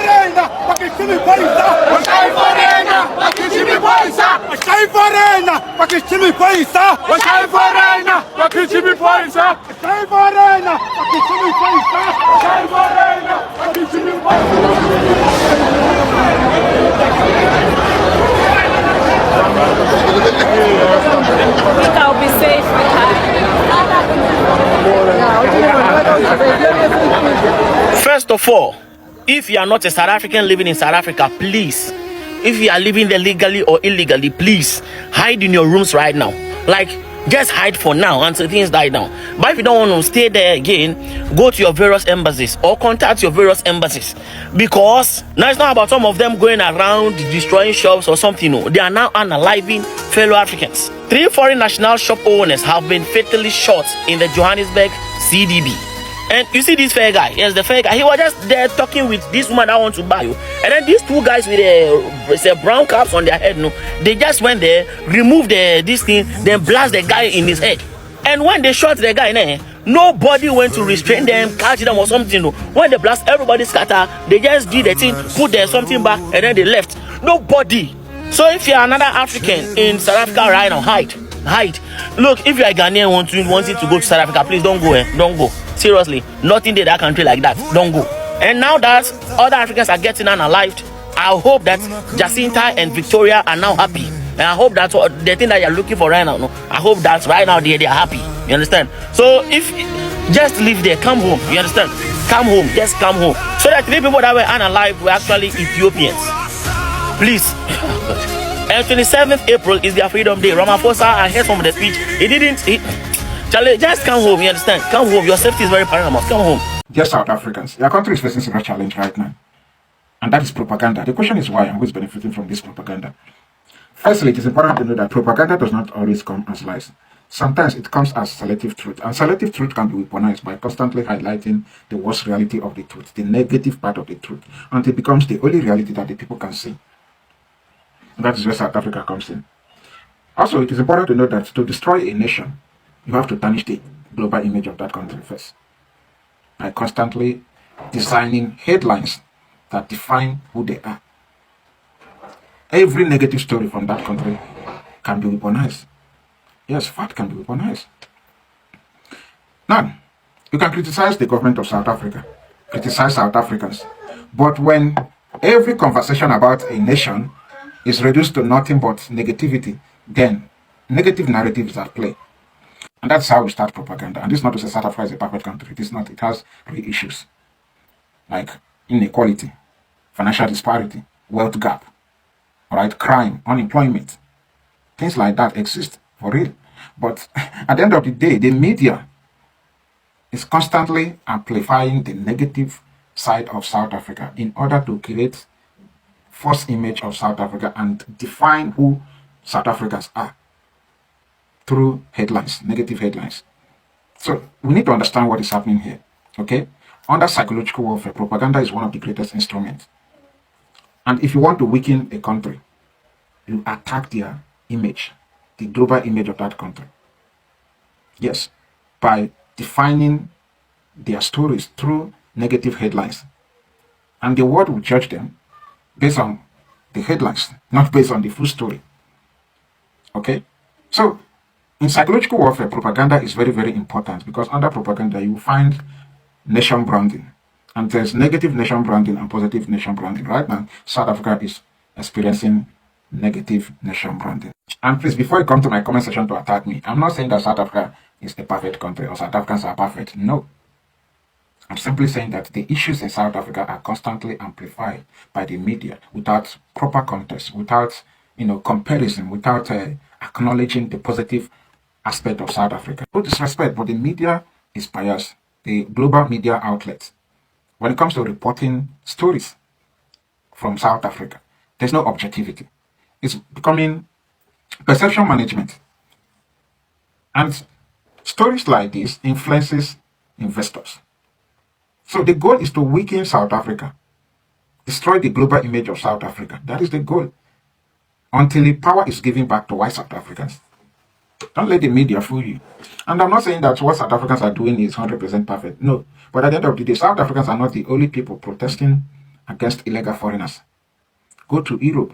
Foreigner, Pakistani Paisa. Shy Foreigner, Pakistani Paisa. Shy Foreigner, Pakistani Paisa. Shy Foreigner, Pakistani Paisa. Shy Foreigner, Pakistani Paisa. Shy Foreigner, Pakistani Paisa. I think I'll be safe with her. First of all, if you are not a South African living in South Africa, please, if you are living there legally or illegally, please hide in your rooms right now. Like, just hide for now until things die down. But if you don't want to stay there again, go to your various embassies or contact your various embassies, because now it's not about some of them going around destroying shops or something. No, they are now unaliving fellow Africans. 3 foreign national shop owners have been fatally shot in the Johannesburg CDB. And you see this fair guy, yes, the fair guy, he was just there talking with this woman that wants to buy you. And then these 2 guys with brown caps on their head, no, they just went there, removed this thing, then blast the guy in his head. And when they shot the guy, nobody went to restrain them, catch them or something. No. When they blast, everybody scatter. They just did the thing, put their something back, and then they left. Nobody. So if you're another African in South Africa right now, hide. Look, if you're a Ghanaian wanting to go to South Africa, please don't go. Don't go. Seriously, nothing in that country like that. Don't go. And now that other Africans are getting unalived, I hope that Jacinta and Victoria are now happy. And I hope that's what the thing that you're looking for right now. No, I hope that right now they are happy. You understand? So if just live there, come home. You understand? Come home. Just come home. So that 3 people that were unalived were actually Ethiopians. Please. And 27th April is their Freedom Day. Ramaphosa, I heard from the speech. Charlie, just come home, you understand? Come home. Your safety is very paramount. Come home. Dear South Africans, your country is facing a serious challenge right now. And that is propaganda. The question is why and who is benefiting from this propaganda? Firstly, it is important to know that propaganda does not always come as lies. Sometimes it comes as selective truth. And selective truth can be weaponized by constantly highlighting the worst reality of the truth, the negative part of the truth, until it becomes the only reality that the people can see. And that is where South Africa comes in. Also, it is important to note that to destroy a nation, you have to tarnish the global image of that country first, by constantly designing headlines that define who they are. Every negative story from that country can be weaponized. Yes, fact can be weaponized. Now, you can criticize the government of South Africa, criticize South Africans, but when every conversation about a nation is reduced to nothing but negativity, then negative narratives at play. And that's how we start propaganda. And this is not to say South Africa is a perfect country. It is not. It has real issues like inequality, financial disparity, wealth gap, all right, crime, unemployment. Things like that exist for real. But at the end of the day, the media is constantly amplifying the negative side of South Africa in order to create false image of South Africa and define who South Africans are through headlines, negative headlines. So we need to understand what is happening here. Okay? Under psychological warfare, propaganda is one of the greatest instruments. And if you want to weaken a country, you attack their image, the global image of that country. Yes, by defining their stories through negative headlines. And the world will judge them based on the headlines, not based on the full story. Okay? So, in psychological warfare, propaganda is very, very important, because under propaganda, you find nation branding. And there's negative nation branding and positive nation branding. Right now, South Africa is experiencing negative nation branding. And please, before you come to my comment section to attack me, I'm not saying that South Africa is a perfect country or South Africans are perfect. No. I'm simply saying that the issues in South Africa are constantly amplified by the media without proper context, without comparison, without acknowledging the positive aspect of South Africa. No disrespect, but the media is biased. The global media outlets, when it comes to reporting stories from South Africa, there's no objectivity. It's becoming perception management. And stories like this influences investors. So the goal is to weaken South Africa, destroy the global image of South Africa. That is the goal. Until the power is given back to white South Africans. Don't let the media fool you. And I'm not saying that what South Africans are doing is 100% perfect. No. But at the end of the day, South Africans are not the only people protesting against illegal foreigners. Go to Europe.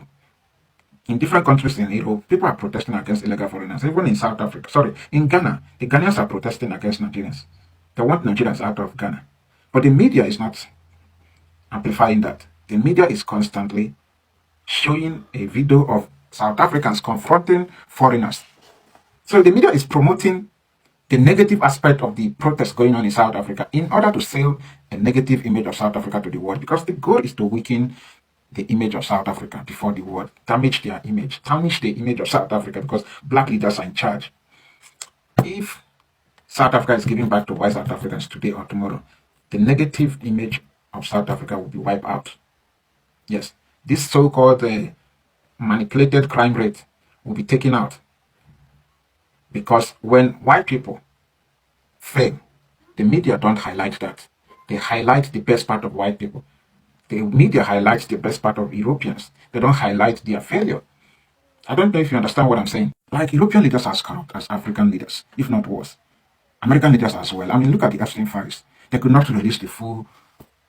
In different countries in Europe, people are protesting against illegal foreigners. Even in South Africa, sorry, in Ghana, the Ghanaians are protesting against Nigerians. They want Nigerians out of Ghana. But the media is not amplifying that. The media is constantly showing a video of South Africans confronting foreigners. So the media is promoting the negative aspect of the protest going on in South Africa in order to sell a negative image of South Africa to the world, because the goal is to weaken the image of South Africa before the world, damage their image, tarnish the image of South Africa, because black leaders are in charge. If South Africa is giving back to white South Africans today or tomorrow, the negative image of South Africa will be wiped out. Yes, this so-called manipulated crime rate will be taken out. Because when white people fail, the media don't highlight that. They highlight the best part of white people. The media highlights the best part of Europeans. They don't highlight their failure. I don't know if you understand what I'm saying. Like, European leaders are as corrupt as African leaders, if not worse. American leaders as well. I mean, look at the Epstein files. They could not release the full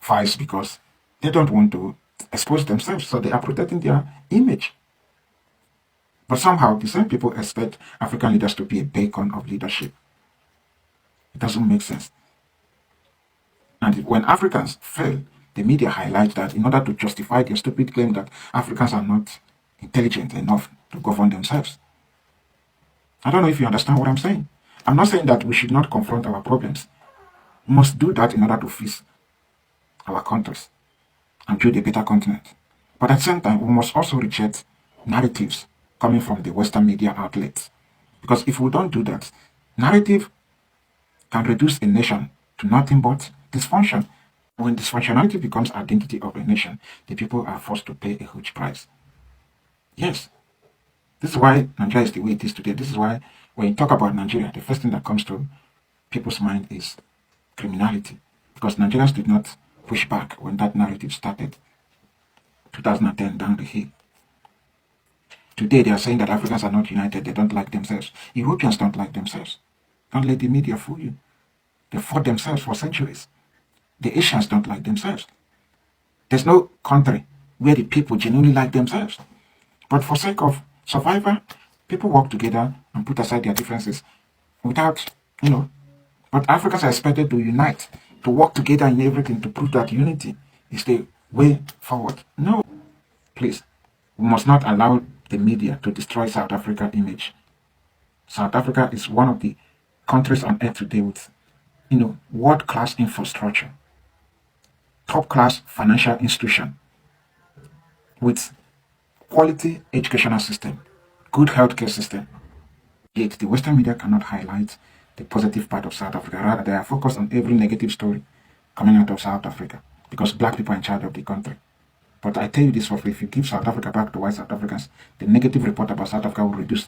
files because they don't want to expose themselves, so they are protecting their image. But somehow, the same people expect African leaders to be a beacon of leadership. It doesn't make sense. And when Africans fail, the media highlights that in order to justify their stupid claim that Africans are not intelligent enough to govern themselves. I don't know if you understand what I'm saying. I'm not saying that we should not confront our problems. We must do that in order to fix our countries and build a better continent. But at the same time, we must also reject narratives coming from the Western media outlets. Because if we don't do that, narrative can reduce a nation to nothing but dysfunction. When dysfunctionality becomes identity of a nation, the people are forced to pay a huge price. Yes. This is why Nigeria is the way it is today. This is why when you talk about Nigeria, the first thing that comes to people's mind is criminality. Because Nigerians did not push back when that narrative started 2010 down the hill. Today they are saying that Africans are not united, they don't like themselves. Europeans don't like themselves. Don't let the media fool you. They fought themselves for centuries. The Asians don't like themselves. There's no country where the people genuinely like themselves. But for sake of survival, people work together and put aside their differences without, but Africans are expected to unite, to work together in everything to prove that unity is the way forward. No, please, we must not allow the media to destroy South Africa's image. South Africa is one of the countries on earth today with, world-class infrastructure, top-class financial institution, with quality educational system, good healthcare system. Yet the Western media cannot highlight the positive part of South Africa. Rather, they are focused on every negative story coming out of South Africa because black people are in charge of the country. But I tell you this for free, if you give South Africa back to white South Africans, the negative report about South Africa will reduce